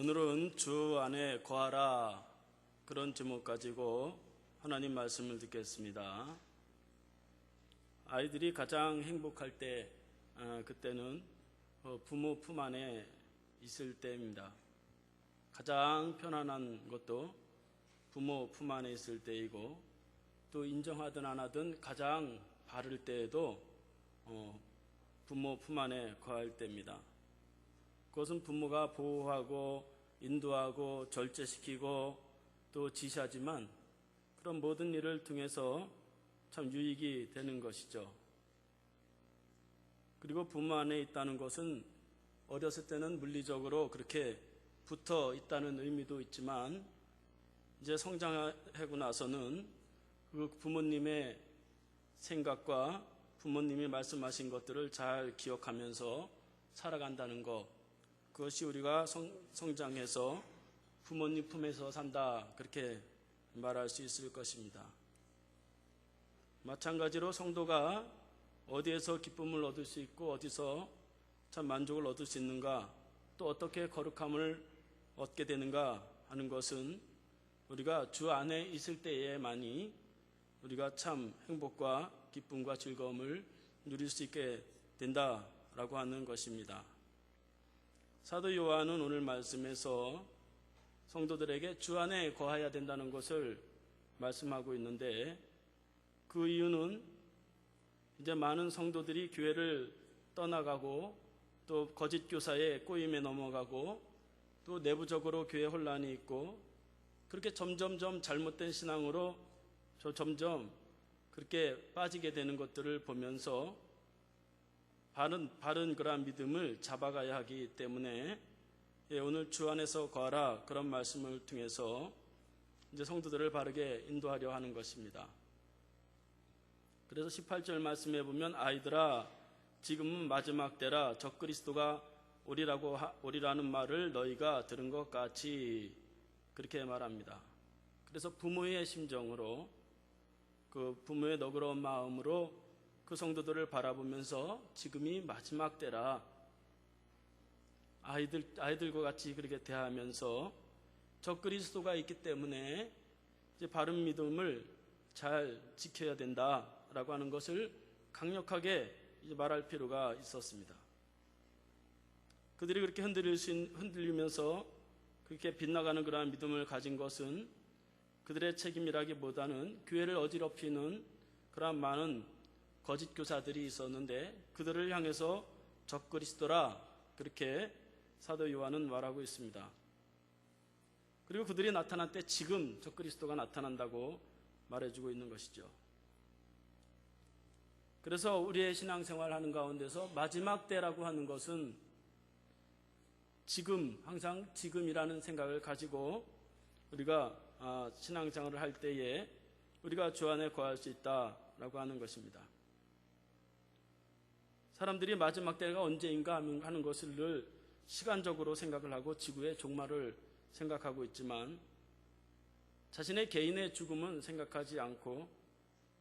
오늘은 주 안에 거하라 그런 제목 가지고 하나님 말씀을 듣겠습니다. 아이들이 가장 행복할 때 그때는 부모 품 안에 있을 때입니다. 가장 편안한 것도 부모 품 안에 있을 때이고 또 인정하든 안 하든 가장 바를 때에도 부모 품 안에 거할 때입니다. 그것은 부모가 보호하고 인도하고 절제시키고 또 지시하지만 그런 모든 일을 통해서 참 유익이 되는 것이죠. 그리고 부모 안에 있다는 것은 어렸을 때는 물리적으로 그렇게 붙어 있다는 의미도 있지만 이제 성장하고 나서는 그 부모님의 생각과 부모님이 말씀하신 것들을 잘 기억하면서 살아간다는 것, 그것이 우리가 성장해서 부모님 품에서 산다 그렇게 말할 수 있을 것입니다. 마찬가지로 성도가 어디에서 기쁨을 얻을 수 있고 어디서 참 만족을 얻을 수 있는가, 또 어떻게 거룩함을 얻게 되는가 하는 것은 우리가 주 안에 있을 때에만이 우리가 참 행복과 기쁨과 즐거움을 누릴 수 있게 된다라고 하는 것입니다. 사도 요한은 오늘 말씀에서 성도들에게 주 안에 거해야 된다는 것을 말씀하고 있는데, 그 이유는 이제 많은 성도들이 교회를 떠나가고 또 거짓 교사의 꼬임에 넘어가고 또 내부적으로 교회 혼란이 있고 그렇게 점점점 잘못된 신앙으로 점점 그렇게 빠지게 되는 것들을 보면서 바른 그러한 믿음을 잡아가야 하기 때문에 오늘 주 안에서 거하라 그런 말씀을 통해서 이제 성도들을 바르게 인도하려 하는 것입니다. 그래서 18절 말씀에 보면 아이들아 지금은 마지막 때라 적그리스도가 오리라는 말을 너희가 들은 것 같이 그렇게 말합니다. 그래서 부모의 심정으로 그 부모의 너그러운 마음으로 그 성도들을 바라보면서 지금이 마지막 때라 아이들과 같이 그렇게 대하면서 적그리스도가 있기 때문에 이제 바른 믿음을 잘 지켜야 된다라고 하는 것을 강력하게 이제 말할 필요가 있었습니다. 그들이 그렇게 흔들리면서 그렇게 빗나가는 그러한 믿음을 가진 것은 그들의 책임이라기보다는 교회를 어지럽히는 그러한 많은 거짓 교사들이 있었는데 그들을 향해서 적그리스도라 그렇게 사도 요한은 말하고 있습니다. 그리고 그들이 나타날 때 지금 적그리스도가 나타난다고 말해주고 있는 것이죠. 그래서 우리의 신앙생활 하는 가운데서 마지막 때라고 하는 것은 지금, 항상 지금이라는 생각을 가지고 우리가 신앙생활을 할 때에 우리가 주 안에 거할 수 있다라고 하는 것입니다. 사람들이 마지막 때가 언제인가 하는 것을 늘 시간적으로 생각을 하고 지구의 종말을 생각하고 있지만 자신의 개인의 죽음은 생각하지 않고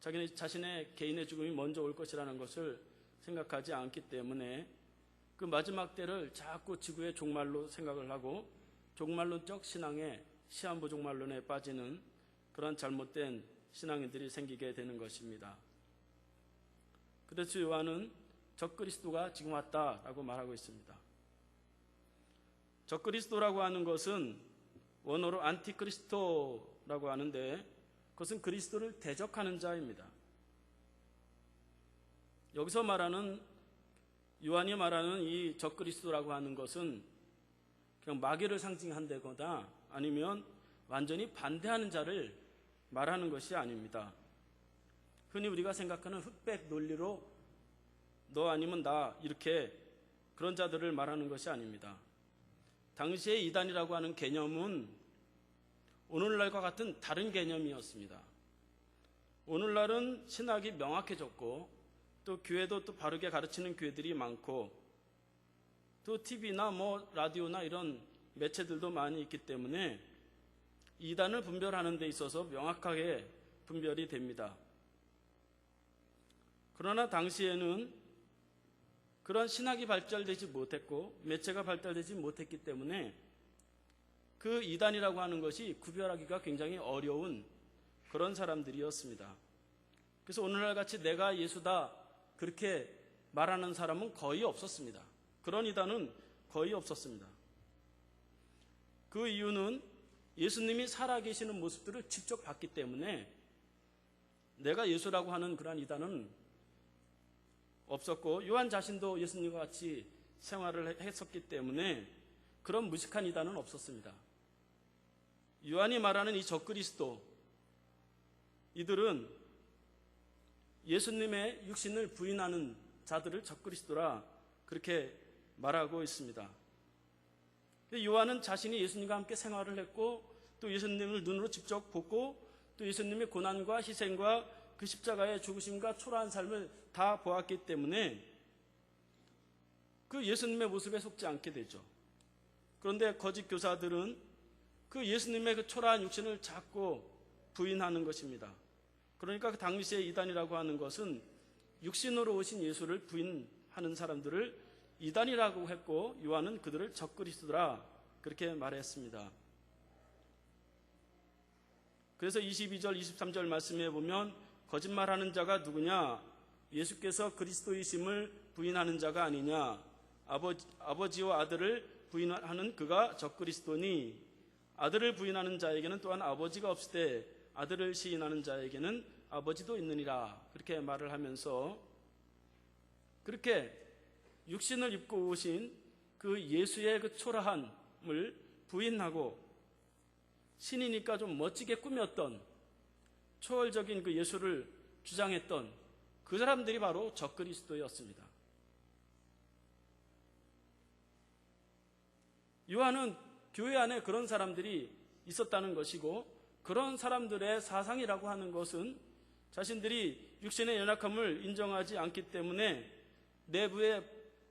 자신의 개인의 죽음이 먼저 올 것이라는 것을 생각하지 않기 때문에 그 마지막 때를 자꾸 지구의 종말로 생각을 하고 종말론적 신앙에 시한부 종말론에 빠지는 그런 잘못된 신앙인들이 생기게 되는 것입니다. 그래서 요한은 적그리스도가 지금 왔다라고 말하고 있습니다. 적그리스도라고 하는 것은 원어로 안티크리스토라고 하는데 그것은 그리스도를 대적하는 자입니다. 여기서 말하는 요한이 말하는 이 적그리스도라고 하는 것은 그냥 마귀를 상징한다거나 아니면 완전히 반대하는 자를 말하는 것이 아닙니다. 흔히 우리가 생각하는 흑백 논리로 너 아니면 나 이렇게 그런 자들을 말하는 것이 아닙니다. 당시에 이단이라고 하는 개념은 오늘날과 같은 다른 개념이었습니다. 오늘날은 신학이 명확해졌고 또 교회도 또 바르게 가르치는 교회들이 많고 또 TV나 라디오나 이런 매체들도 많이 있기 때문에 이단을 분별하는 데 있어서 명확하게 분별이 됩니다. 그러나 당시에는 그런 신학이 발달되지 못했고 매체가 발달되지 못했기 때문에 그 이단이라고 하는 것이 구별하기가 굉장히 어려운 그런 사람들이었습니다. 그래서 오늘날 같이 내가 예수다 그렇게 말하는 사람은 거의 없었습니다. 그런 이단은 거의 없었습니다. 그 이유는 예수님이 살아계시는 모습들을 직접 봤기 때문에 내가 예수라고 하는 그러한 이단은 없었고, 요한 자신도 예수님과 같이 생활을 했었기 때문에 그런 무식한 이단은 없었습니다. 요한이 말하는 이 적그리스도, 이들은 예수님의 육신을 부인하는 자들을 적그리스도라 그렇게 말하고 있습니다. 요한은 자신이 예수님과 함께 생활을 했고, 또 예수님을 눈으로 직접 보고, 또 예수님의 고난과 희생과 그 십자가의 죽으심과 초라한 삶을 다 보았기 때문에 그 예수님의 모습에 속지 않게 되죠. 그런데 거짓 교사들은 그 예수님의 그 초라한 육신을 자꾸 부인하는 것입니다. 그러니까 그 당시의 이단이라고 하는 것은 육신으로 오신 예수를 부인하는 사람들을 이단이라고 했고, 요한은 그들을 적그리스도라 그렇게 말했습니다. 그래서 22절 23절 말씀에 보면 거짓말하는 자가 누구냐? 예수께서 그리스도이심을 부인하는 자가 아니냐? 아버지와 아들을 부인하는 그가 적그리스도니, 아들을 부인하는 자에게는 또한 아버지가 없을 때 아들을 시인하는 자에게는 아버지도 있느니라 그렇게 말을 하면서, 그렇게 육신을 입고 오신 그 예수의 그 초라함을 부인하고 신이니까 좀 멋지게 꾸몄던 초월적인 그 예수를 주장했던 그 사람들이 바로 적그리스도였습니다. 요한은 교회 안에 그런 사람들이 있었다는 것이고, 그런 사람들의 사상이라고 하는 것은 자신들이 육신의 연약함을 인정하지 않기 때문에 내부에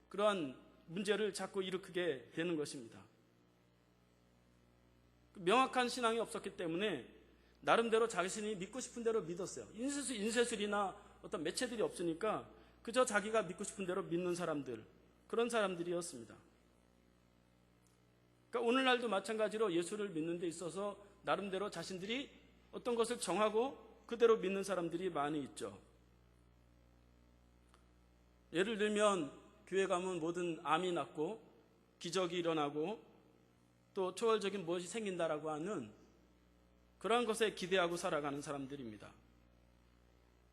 그러한 문제를 자꾸 일으키게 되는 것입니다. 명확한 신앙이 없었기 때문에 나름대로 자신이 믿고 싶은 대로 믿었어요. 인쇄술이나 어떤 매체들이 없으니까 그저 자기가 믿고 싶은 대로 믿는 사람들, 그런 사람들이었습니다. 그러니까 오늘날도 마찬가지로 예수를 믿는 데 있어서 나름대로 자신들이 어떤 것을 정하고 그대로 믿는 사람들이 많이 있죠. 예를 들면 교회 가면 모든 암이 낫고 기적이 일어나고 또 초월적인 무엇이 생긴다라고 하는 그러한 것에 기대하고 살아가는 사람들입니다.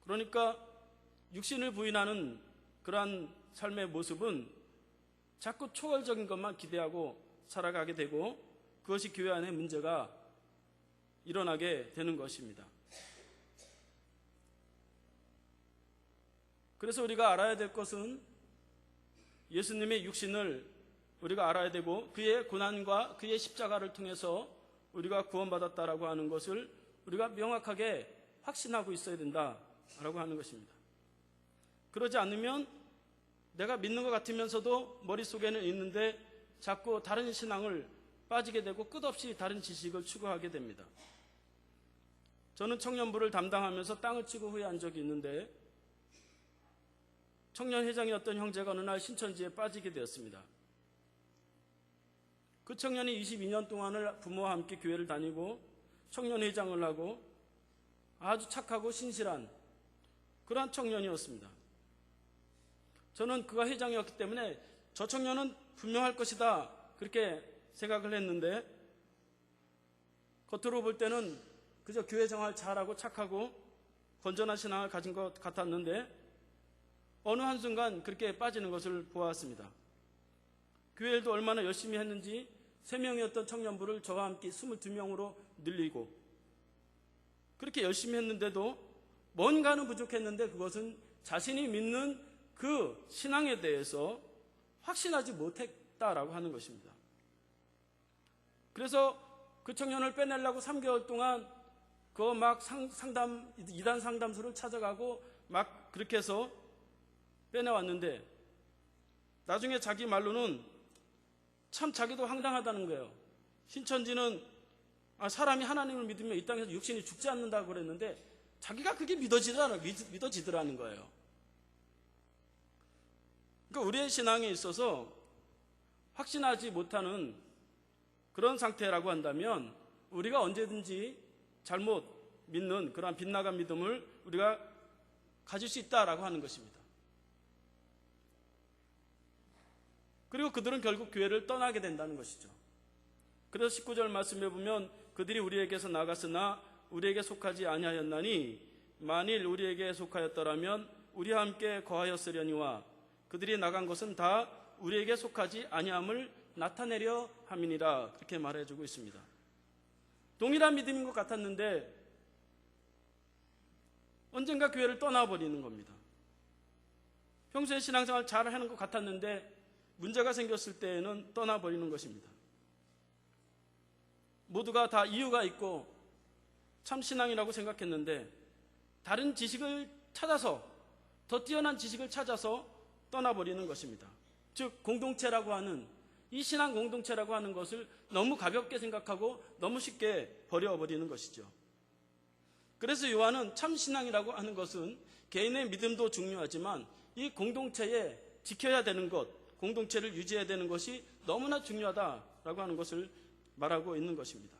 그러니까 육신을 부인하는 그러한 삶의 모습은 자꾸 초월적인 것만 기대하고 살아가게 되고, 그것이 교회 안에 문제가 일어나게 되는 것입니다. 그래서 우리가 알아야 될 것은 예수님의 육신을 우리가 알아야 되고, 그의 고난과 그의 십자가를 통해서 우리가 구원받았다라고 하는 것을 우리가 명확하게 확신하고 있어야 된다라고 하는 것입니다. 그러지 않으면 내가 믿는 것 같으면서도 머릿속에는 있는데 자꾸 다른 신앙을 빠지게 되고 끝없이 다른 지식을 추구하게 됩니다. 저는 청년부를 담당하면서 땅을 치고 후회한 적이 있는데, 청년회장이었던 형제가 어느 날 신천지에 빠지게 되었습니다. 그 청년이 22년 동안을 부모와 함께 교회를 다니고 청년회장을 하고 아주 착하고 신실한 그러한 청년이었습니다. 저는 그가 회장이었기 때문에 저 청년은 분명할 것이다 그렇게 생각을 했는데, 겉으로 볼 때는 그저 교회 생활 잘하고 착하고 건전한 신앙을 가진 것 같았는데 어느 한순간 그렇게 빠지는 것을 보았습니다. 교회 일도 얼마나 열심히 했는지 3명이었던 청년부를 저와 함께 22명으로 늘리고 그렇게 열심히 했는데도 뭔가는 부족했는데, 그것은 자신이 믿는 그 신앙에 대해서 확신하지 못했다라고 하는 것입니다. 그래서 그 청년을 빼내려고 3개월 동안 그거 막 이단 상담소를 찾아가고 막 그렇게 해서 빼내왔는데, 나중에 자기 말로는 참 자기도 황당하다는 거예요. 신천지는 사람이 하나님을 믿으면 이 땅에서 육신이 죽지 않는다고 그랬는데 자기가 그게 믿어지더라는 거예요. 그러니까 우리의 신앙에 있어서 확신하지 못하는 그런 상태라고 한다면 우리가 언제든지 잘못 믿는 그러한 빗나간 믿음을 우리가 가질 수 있다라고 하는 것입니다. 그리고 그들은 결국 교회를 떠나게 된다는 것이죠. 그래서 19절 말씀에 보면 그들이 우리에게서 나갔으나 우리에게 속하지 아니하였나니 만일 우리에게 속하였더라면 우리와 함께 거하였으려니와 그들이 나간 것은 다 우리에게 속하지 아니함을 나타내려 함이니라. 그렇게 말해주고 있습니다. 동일한 믿음인 것 같았는데 언젠가 교회를 떠나버리는 겁니다. 평소에 신앙생활 잘 하는 것 같았는데 문제가 생겼을 때에는 떠나버리는 것입니다. 모두가 다 이유가 있고 참 신앙이라고 생각했는데 다른 지식을 찾아서, 더 뛰어난 지식을 찾아서 떠나버리는 것입니다. 즉 공동체라고 하는, 이 신앙 공동체라고 하는 것을 너무 가볍게 생각하고 너무 쉽게 버려버리는 것이죠. 그래서 요한은 참 신앙이라고 하는 것은 개인의 믿음도 중요하지만 이 공동체에 지켜야 되는 것, 공동체를 유지해야 되는 것이 너무나 중요하다라고 하는 것을 말하고 있는 것입니다.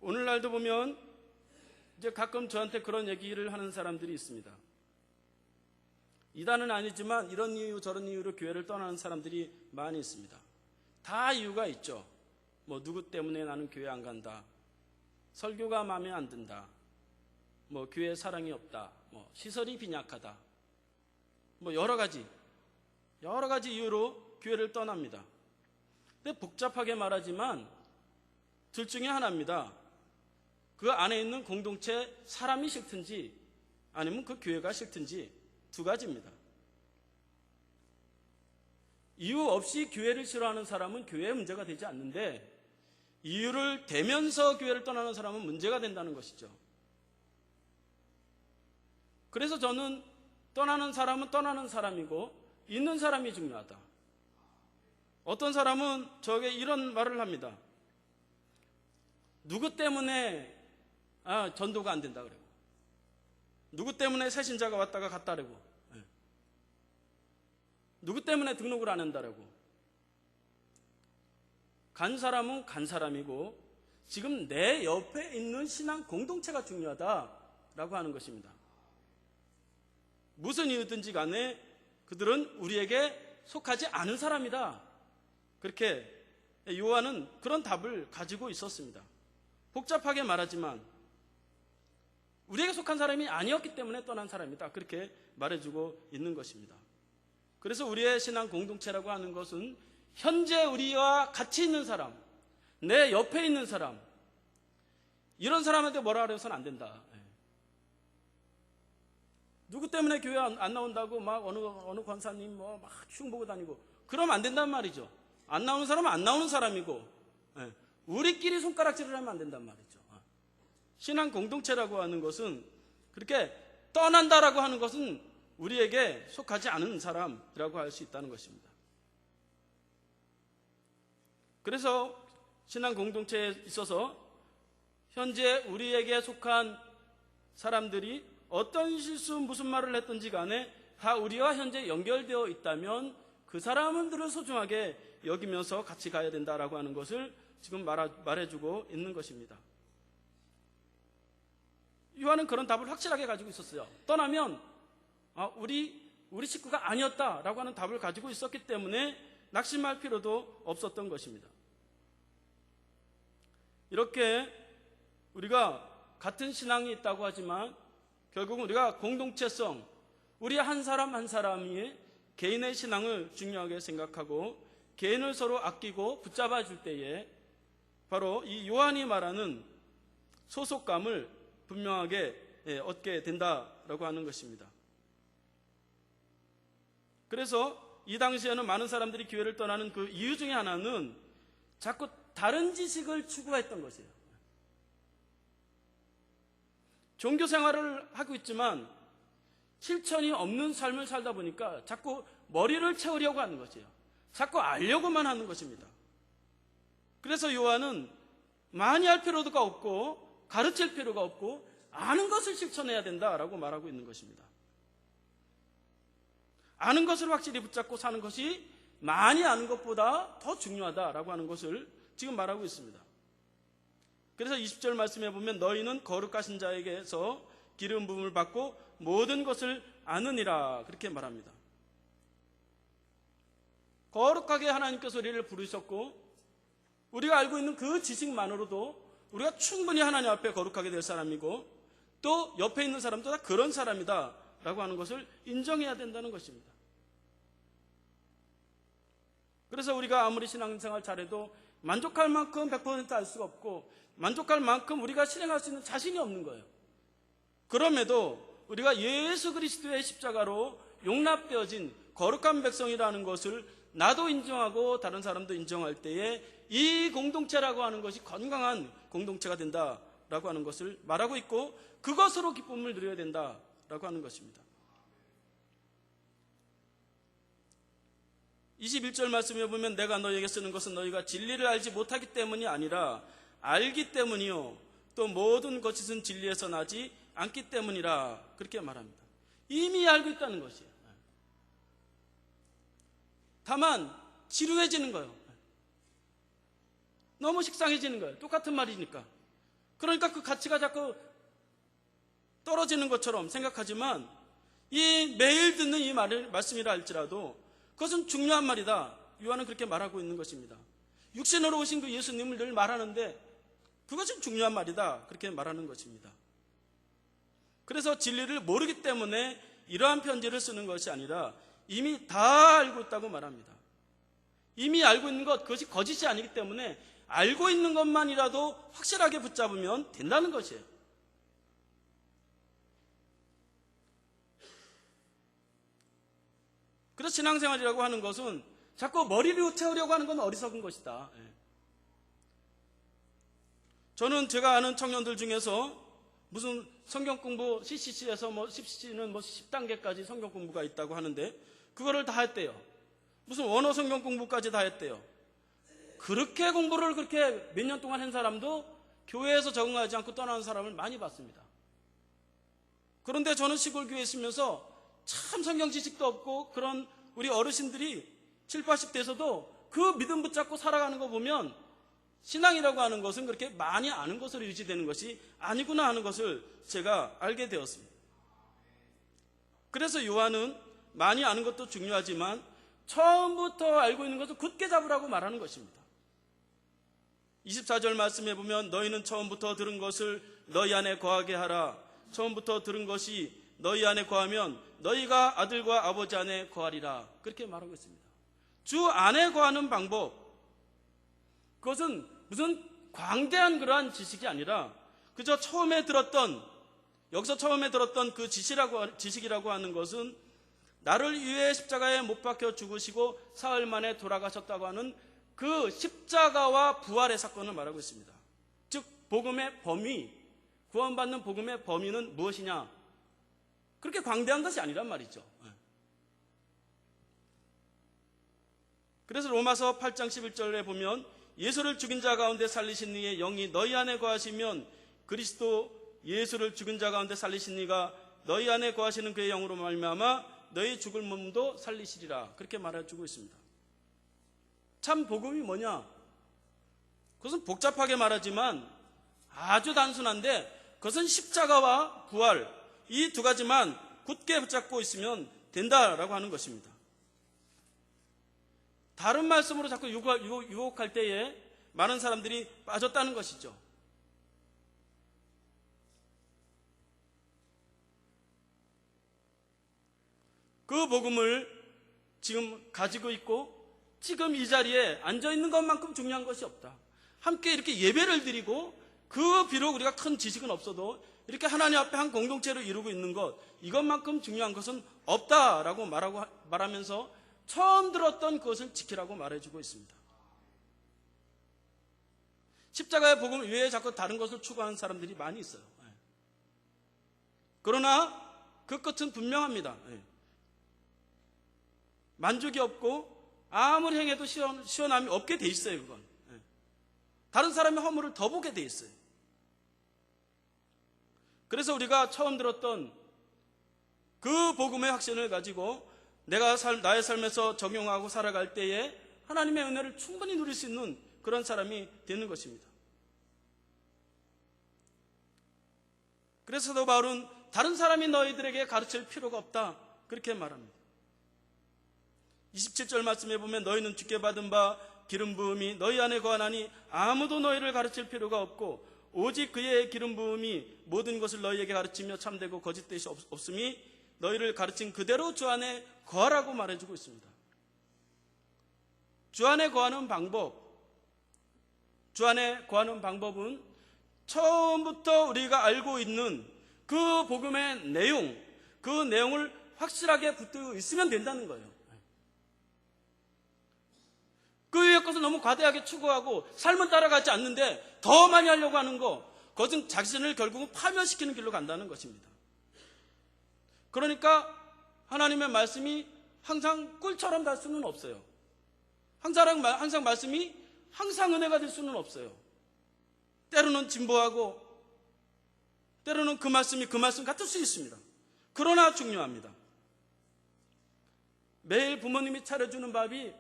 오늘날도 보면 이제 가끔 저한테 그런 얘기를 하는 사람들이 있습니다. 이단은 아니지만 이런 이유 저런 이유로 교회를 떠나는 사람들이 많이 있습니다. 다 이유가 있죠. 뭐 누구 때문에 나는 교회 안 간다, 설교가 마음에 안 든다, 뭐 교회 사랑이 없다, 뭐 시설이 빈약하다, 뭐 여러 가지 이유로 교회를 떠납니다. 근데 복잡하게 말하지만 둘 중에 하나입니다. 그 안에 있는 공동체 사람이 싫든지 아니면 그 교회가 싫든지 두 가지입니다. 이유 없이 교회를 싫어하는 사람은 교회에 문제가 되지 않는데 이유를 대면서 교회를 떠나는 사람은 문제가 된다는 것이죠. 그래서 저는 떠나는 사람은 떠나는 사람이고 있는 사람이 중요하다. 어떤 사람은 저에게 이런 말을 합니다. 누구 때문에 전도가 안 된다 그러고, 누구 때문에 새신자가 왔다가 갔다라고, 누구 때문에 등록을 안 한다라고. 간 사람은 간 사람이고 지금 내 옆에 있는 신앙 공동체가 중요하다라고 하는 것입니다. 무슨 이유든지 간에 그들은 우리에게 속하지 않은 사람이다. 그렇게 요한은 그런 답을 가지고 있었습니다. 복잡하게 말하지만 우리에게 속한 사람이 아니었기 때문에 떠난 사람이다. 그렇게 말해주고 있는 것입니다. 그래서 우리의 신앙 공동체라고 하는 것은 현재 우리와 같이 있는 사람, 내 옆에 있는 사람, 이런 사람한테 뭐라 그래서는 안 된다. 누구 때문에 교회 안 나온다고 막 어느 권사님 막 흉보고 다니고 그러면 안 된단 말이죠. 안 나오는 사람은 안 나오는 사람이고 우리끼리 손가락질을 하면 안 된단 말이죠. 신앙 공동체라고 하는 것은 그렇게 떠난다라고 하는 것은 우리에게 속하지 않은 사람이라고 할 수 있다는 것입니다. 그래서 신앙 공동체에 있어서 현재 우리에게 속한 사람들이 어떤 실수 무슨 말을 했든지 간에 다 우리와 현재 연결되어 있다면 그 사람들을 소중하게 여기면서 같이 가야 된다라고 하는 것을 지금 말해주고 있는 것입니다. 요한은 그런 답을 확실하게 가지고 있었어요. 떠나면 우리 식구가 아니었다라고 하는 답을 가지고 있었기 때문에 낙심할 필요도 없었던 것입니다. 이렇게 우리가 같은 신앙이 있다고 하지만 결국은 우리가 공동체성, 우리 한 사람 한 사람이 개인의 신앙을 중요하게 생각하고 개인을 서로 아끼고 붙잡아 줄 때에 바로 이 요한이 말하는 소속감을 분명하게 얻게 된다라고 하는 것입니다. 그래서 이 당시에는 많은 사람들이 교회를 떠나는 그 이유 중에 하나는 자꾸 다른 지식을 추구했던 것이에요. 종교 생활을 하고 있지만 실천이 없는 삶을 살다 보니까 자꾸 머리를 채우려고 하는 것이에요. 자꾸 알려고만 하는 것입니다. 그래서 요한은 많이 할 필요가 없고 가르칠 필요가 없고 아는 것을 실천해야 된다라고 말하고 있는 것입니다. 아는 것을 확실히 붙잡고 사는 것이 많이 아는 것보다 더 중요하다라고 하는 것을 지금 말하고 있습니다. 그래서 20절 말씀해 보면 너희는 거룩하신 자에게서 기름 부음을 받고 모든 것을 아느니라 그렇게 말합니다. 거룩하게 하나님께서 우리를 부르셨고 우리가 알고 있는 그 지식만으로도 우리가 충분히 하나님 앞에 거룩하게 될 사람이고 또 옆에 있는 사람도 다 그런 사람이다 라고 하는 것을 인정해야 된다는 것입니다. 그래서 우리가 아무리 신앙생활 잘해도 만족할 만큼 100% 알 수가 없고 만족할 만큼 우리가 실행할 수 있는 자신이 없는 거예요. 그럼에도 우리가 예수 그리스도의 십자가로 용납되어진 거룩한 백성이라는 것을 나도 인정하고 다른 사람도 인정할 때에 이 공동체라고 하는 것이 건강한 공동체가 된다라고 하는 것을 말하고 있고 그것으로 기쁨을 누려야 된다라고 하는 것입니다. 21절 말씀에 보면 내가 너희에게 쓰는 것은 너희가 진리를 알지 못하기 때문이 아니라 알기 때문이요 또 모든 것은 진리에서 나지 않기 때문이라 그렇게 말합니다. 이미 알고 있다는 것이에요. 다만 지루해지는 거예요. 너무 식상해지는 거예요. 똑같은 말이니까. 그러니까 그 가치가 자꾸 떨어지는 것처럼 생각하지만 이 매일 듣는 이 말씀이라 할지라도 그것은 중요한 말이다. 요한은 그렇게 말하고 있는 것입니다. 육신으로 오신 그 예수님을 늘 말하는데 그것은 중요한 말이다. 그렇게 말하는 것입니다. 그래서 진리를 모르기 때문에 이러한 편지를 쓰는 것이 아니라 이미 다 알고 있다고 말합니다. 이미 알고 있는 것, 그것이 거짓이 아니기 때문에 알고 있는 것만이라도 확실하게 붙잡으면 된다는 것이에요. 그래서 신앙생활이라고 하는 것은 자꾸 머리를 채우려고 하는 건 어리석은 것이다. 저는 제가 아는 청년들 중에서 무슨 성경 공부 CCC에서 CCC는 10단계까지 성경 공부가 있다고 하는데 그거를 다 했대요. 무슨 원어 성경 공부까지 다 했대요. 그렇게 공부를 그렇게 몇 년 동안 한 사람도 교회에서 적응하지 않고 떠나는 사람을 많이 봤습니다. 그런데 저는 시골 교회에 있으면서 참 성경 지식도 없고 그런 우리 어르신들이 7, 80대에서도 그 믿음 붙잡고 살아가는 거 보면 신앙이라고 하는 것은 그렇게 많이 아는 것으로 유지되는 것이 아니구나 하는 것을 제가 알게 되었습니다. 그래서 요한은 많이 아는 것도 중요하지만 처음부터 알고 있는 것을 굳게 잡으라고 말하는 것입니다. 24절 말씀해 보면 너희는 처음부터 들은 것을 너희 안에 거하게 하라. 처음부터 들은 것이 너희 안에 거하면 너희가 아들과 아버지 안에 거하리라. 그렇게 말하고 있습니다. 주 안에 거하는 방법, 그것은 무슨 광대한 그러한 지식이 아니라 그저 처음에 들었던, 여기서 처음에 들었던 그 지식이라고 하는 것은 나를 위해 십자가에 못 박혀 죽으시고 사흘 만에 돌아가셨다고 하는 그 십자가와 부활의 사건을 말하고 있습니다. 즉 복음의 범위, 구원받는 복음의 범위는 무엇이냐? 그렇게 광대한 것이 아니란 말이죠. 그래서 로마서 8장 11절에 보면 예수를 죽인 자 가운데 살리신 이의 영이 너희 안에 거하시면 그리스도 예수를 죽인 자 가운데 살리신 이가 너희 안에 거하시는 그의 영으로 말미암아 너희 죽을 몸도 살리시리라. 그렇게 말해주고 있습니다. 참 복음이 뭐냐? 그것은 복잡하게 말하지만 아주 단순한데 그것은 십자가와 부활, 이 두 가지만 굳게 붙잡고 있으면 된다라고 하는 것입니다. 다른 말씀으로 자꾸 유혹할 때에 많은 사람들이 빠졌다는 것이죠. 그 복음을 지금 가지고 있고 지금 이 자리에 앉아있는 것만큼 중요한 것이 없다. 함께 이렇게 예배를 드리고 그 비록 우리가 큰 지식은 없어도 이렇게 하나님 앞에 한 공동체를 이루고 있는 것, 이것만큼 중요한 것은 없다라고 말하면서 처음 들었던 그것을 지키라고 말해주고 있습니다. 십자가의 복음 외에 자꾸 다른 것을 추구하는 사람들이 많이 있어요. 그러나 그 끝은 분명합니다. 만족이 없고 아무리 행해도 시원함이 없게 돼 있어요. 그건 다른 사람의 허물을 더 보게 돼 있어요. 그래서 우리가 처음 들었던 그 복음의 확신을 가지고 나의 삶에서 적용하고 살아갈 때에 하나님의 은혜를 충분히 누릴 수 있는 그런 사람이 되는 것입니다. 그래서 사도 바울은 다른 사람이 너희들에게 가르칠 필요가 없다, 그렇게 말합니다. 27절 말씀에 보면 너희는 주께 받은 바 기름 부음이 너희 안에 거하나니 아무도 너희를 가르칠 필요가 없고 오직 그의 기름 부음이 모든 것을 너희에게 가르치며 참되고 거짓됨이 없음이 너희를 가르친 그대로 주 안에 거하라고 말해주고 있습니다. 주 안에 거하는 방법은 처음부터 우리가 알고 있는 그 복음의 내용, 그 내용을 확실하게 붙들고 있으면 된다는 거예요. 그 위의 것을 너무 과대하게 추구하고 삶은 따라가지 않는데 더 많이 하려고 하는 거, 그것은 자신을 결국은 파멸시키는 길로 간다는 것입니다. 그러니까 하나님의 말씀이 항상 꿀처럼 달 수는 없어요. 항상 말씀이 항상 은혜가 될 수는 없어요. 때로는 진보하고 때로는 그 말씀이 그 말씀 같을 수 있습니다. 그러나 중요합니다. 매일 부모님이 차려주는 밥이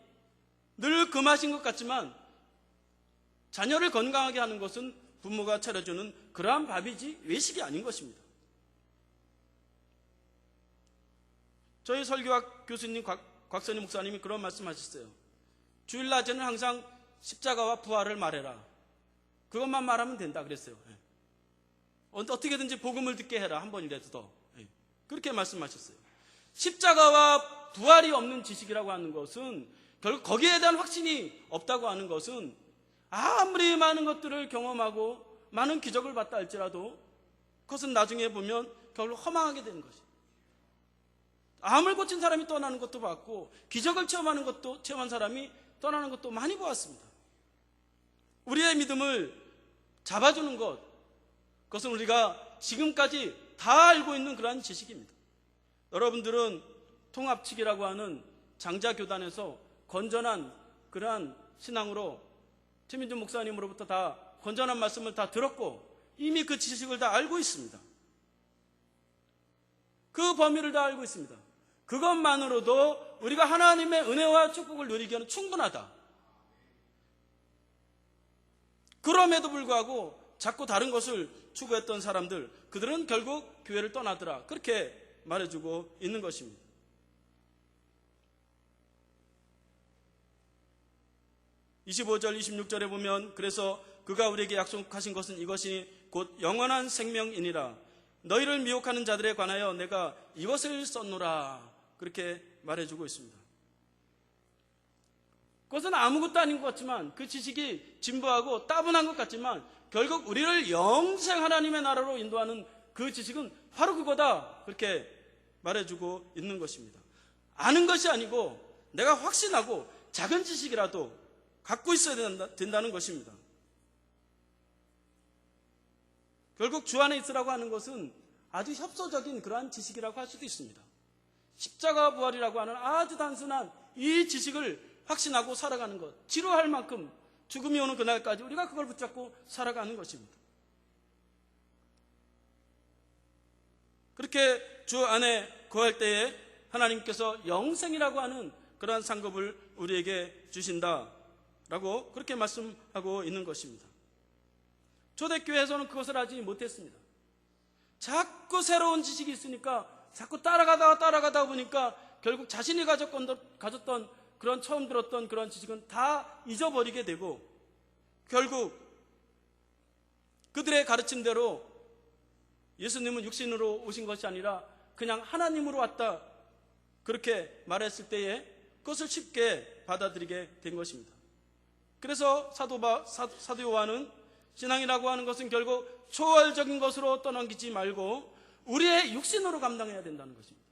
늘 그 맛인 것 같지만 자녀를 건강하게 하는 것은 부모가 차려주는 그러한 밥이지 외식이 아닌 것입니다. 저희 설교학 교수님 곽선희 목사님이 그런 말씀하셨어요. 주일 낮에는 항상 십자가와 부활을 말해라. 그것만 말하면 된다 그랬어요. 어떻게든지 복음을 듣게 해라, 한 번이라도 더. 그렇게 말씀하셨어요. 십자가와 부활이 없는 지식이라고 하는 것은, 결국 거기에 대한 확신이 없다고 하는 것은 아무리 많은 것들을 경험하고 많은 기적을 봤다 할지라도 그것은 나중에 보면 결국 허망하게 되는 것이에요. 암을 고친 사람이 떠나는 것도 봤고 기적을 체험한 사람이 떠나는 것도 많이 보았습니다. 우리의 믿음을 잡아주는 것, 그것은 우리가 지금까지 다 알고 있는 그러한 지식입니다. 여러분들은 통합측이라고 하는 장자교단에서 건전한 그러한 신앙으로 최민준 목사님으로부터 다 건전한 말씀을 다 들었고 이미 그 지식을 다 알고 있습니다. 그 범위를 다 알고 있습니다. 그것만으로도 우리가 하나님의 은혜와 축복을 누리기에는 충분하다. 그럼에도 불구하고 자꾸 다른 것을 추구했던 사람들, 그들은 결국 교회를 떠나더라, 그렇게 말해주고 있는 것입니다. (25절) (26절에) 보면 그래서 그가 우리에게 약속하신 것은 이것이 곧 영원한 생명이니라. 너희를 미혹하는 자들에 관하여 내가 이것을 썼노라, 그렇게 말해주고 있습니다. 그것은 아무것도 아닌 것 같지만, 그 지식이 진보하고 따분한 것 같지만 결국 우리를 영생 하나님의 나라로 인도하는 그 지식은 바로 그거다, 그렇게 말해주고 있는 것입니다. 아는 것이 아니고 내가 확신하고 작은 지식이라도 갖고 있어야 된다는 것입니다. 결국 주 안에 있으라고 하는 것은 아주 협소적인 그러한 지식이라고 할 수도 있습니다. 십자가 부활이라고 하는 아주 단순한 이 지식을 확신하고 살아가는 것, 지루할 만큼 죽음이 오는 그날까지 우리가 그걸 붙잡고 살아가는 것입니다. 그렇게 주 안에 거할 때에 하나님께서 영생이라고 하는 그러한 상급을 우리에게 주신다라고 그렇게 말씀하고 있는 것입니다. 초대교회에서는 그것을 하지 못했습니다. 자꾸 새로운 지식이 있으니까 자꾸 따라가다 보니까 결국 자신이 가졌던 그런 처음 들었던 그런 지식은 다 잊어버리게 되고 결국 그들의 가르침대로 예수님은 육신으로 오신 것이 아니라 그냥 하나님으로 왔다, 그렇게 말했을 때에 그것을 쉽게 받아들이게 된 것입니다. 그래서 사도 요한은 신앙이라고 하는 것은 결국 초월적인 것으로 떠넘기지 말고 우리의 육신으로 감당해야 된다는 것입니다.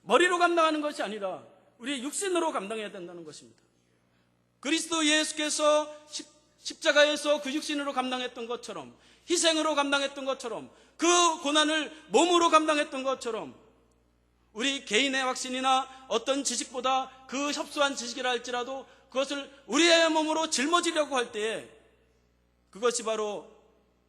머리로 감당하는 것이 아니라 우리의 육신으로 감당해야 된다는 것입니다. 그리스도 예수께서 십자가에서 그 육신으로 감당했던 것처럼, 희생으로 감당했던 것처럼, 그 고난을 몸으로 감당했던 것처럼 우리 개인의 확신이나 어떤 지식보다 그 협소한 지식이라 할지라도 그것을 우리의 몸으로 짊어지려고 할 때에 그것이 바로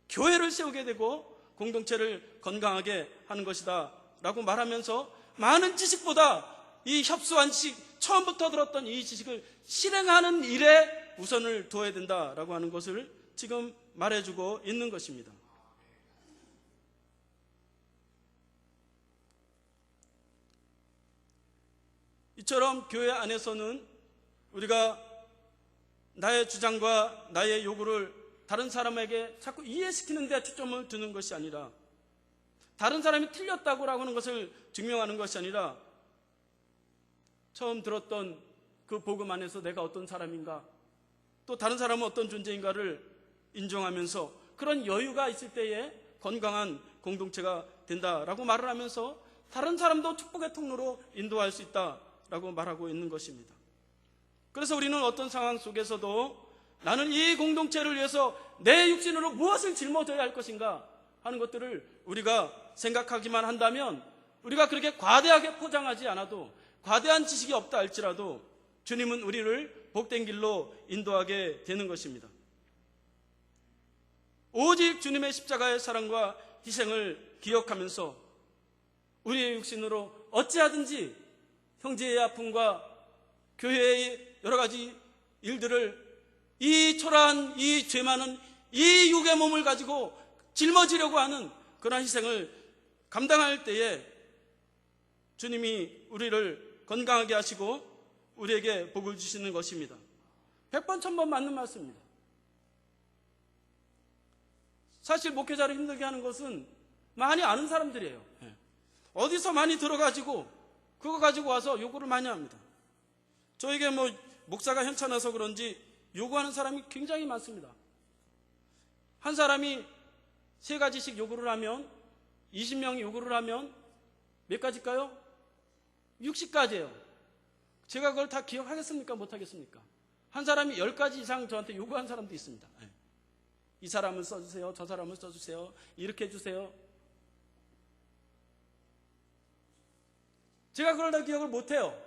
교회를 세우게 되고 공동체를 건강하게 하는 것이다 라고 말하면서 많은 지식보다 이 협소한 지식, 처음부터 들었던 이 지식을 실행하는 일에 우선을 둬야 된다라고 하는 것을 지금 말해주고 있는 것입니다. 이처럼 교회 안에서는 우리가 나의 주장과 나의 요구를 다른 사람에게 자꾸 이해시키는 데 초점을 두는 것이 아니라, 다른 사람이 틀렸다고 하는 것을 증명하는 것이 아니라, 처음 들었던 그 복음 안에서 내가 어떤 사람인가, 또 다른 사람은 어떤 존재인가를 인정하면서 그런 여유가 있을 때에 건강한 공동체가 된다라고 말을 하면서 다른 사람도 축복의 통로로 인도할 수 있다라고 말하고 있는 것입니다. 그래서 우리는 어떤 상황 속에서도 나는 이 공동체를 위해서 내 육신으로 무엇을 짊어져야 할 것인가 하는 것들을 우리가 생각하기만 한다면, 우리가 그렇게 과대하게 포장하지 않아도, 과대한 지식이 없다 할지라도 주님은 우리를 복된 길로 인도하게 되는 것입니다. 오직 주님의 십자가의 사랑과 희생을 기억하면서 우리의 육신으로 어찌하든지 형제의 아픔과 교회의 여러 가지 일들을, 이 초라한, 이 죄 많은 이 육의 몸을 가지고 짊어지려고 하는 그런 희생을 감당할 때에 주님이 우리를 건강하게 하시고 우리에게 복을 주시는 것입니다. 100번 1000번 맞는 말씀입니다. 사실 목회자를 힘들게 하는 것은 많이 아는 사람들이에요. 어디서 많이 들어가지고 그거 가지고 와서 요구를 많이 합니다. 저에게 목사가 현찮아서 그런지 요구하는 사람이 굉장히 많습니다. 한 사람이 3가지씩 요구를 하면, 20명이 요구를 하면 몇 가지일까요? 60가지예요. 제가 그걸 다 기억하겠습니까? 못하겠습니까? 한 사람이 10가지 이상 저한테 요구한 사람도 있습니다. 이 사람을 써주세요. 저 사람을 써주세요. 이렇게 해주세요. 제가 그걸 다 기억을 못해요.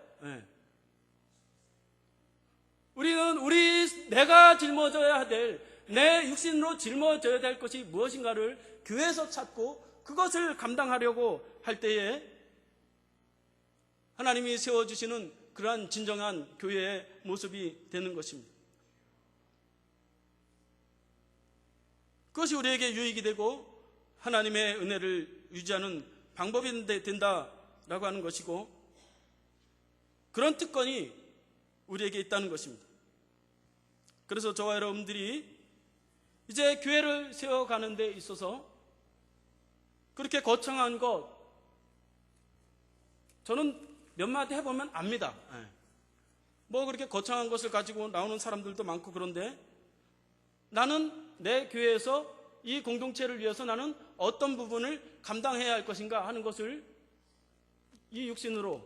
우리는 내가 짊어져야 될, 내 육신으로 짊어져야 될 것이 무엇인가를 교회에서 찾고 그것을 감당하려고 할 때에 하나님이 세워주시는 그러한 진정한 교회의 모습이 되는 것입니다. 그것이 우리에게 유익이 되고 하나님의 은혜를 유지하는 방법이 된다라고 하는 것이고, 그런 특권이 우리에게 있다는 것입니다. 그래서 저와 여러분들이 이제 교회를 세워가는 데 있어서 그렇게 거창한 것, 저는 몇 마디 해보면 압니다. 그렇게 거창한 것을 가지고 나오는 사람들도 많고, 그런데 나는 내 교회에서 이 공동체를 위해서 나는 어떤 부분을 감당해야 할 것인가 하는 것을 이 육신으로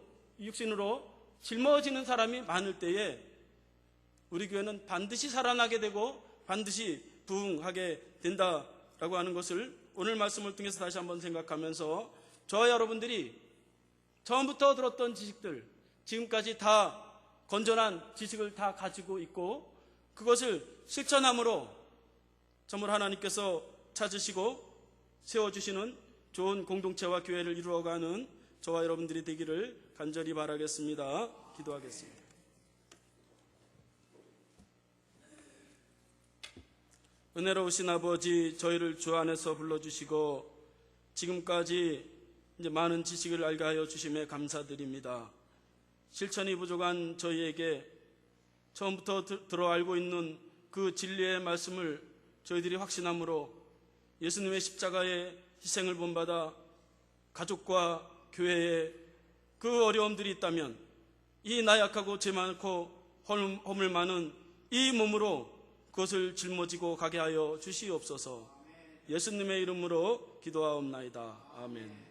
짊어지는 사람이 많을 때에 우리 교회는 반드시 살아나게 되고 반드시 부흥하게 된다라고 하는 것을 오늘 말씀을 통해서 다시 한번 생각하면서, 저와 여러분들이 처음부터 들었던 지식들, 지금까지 다 건전한 지식을 다 가지고 있고 그것을 실천함으로 정말 하나님께서 찾으시고 세워주시는 좋은 공동체와 교회를 이루어가는 저와 여러분들이 되기를 간절히 바라겠습니다. 기도하겠습니다. 은혜로우신 아버지, 저희를 주 안에서 불러주시고 지금까지 이제 많은 지식을 알게 하여 주심에 감사드립니다. 실천이 부족한 저희에게 처음부터 들어 알고 있는 그 진리의 말씀을 저희들이 확신함으로 예수님의 십자가의 희생을 본받아 가족과 교회에 그 어려움들이 있다면 이 나약하고 죄 많고 허물 많은 이 몸으로 그것을 짊어지고 가게 하여 주시옵소서. 예수님의 이름으로 기도하옵나이다. 아멘.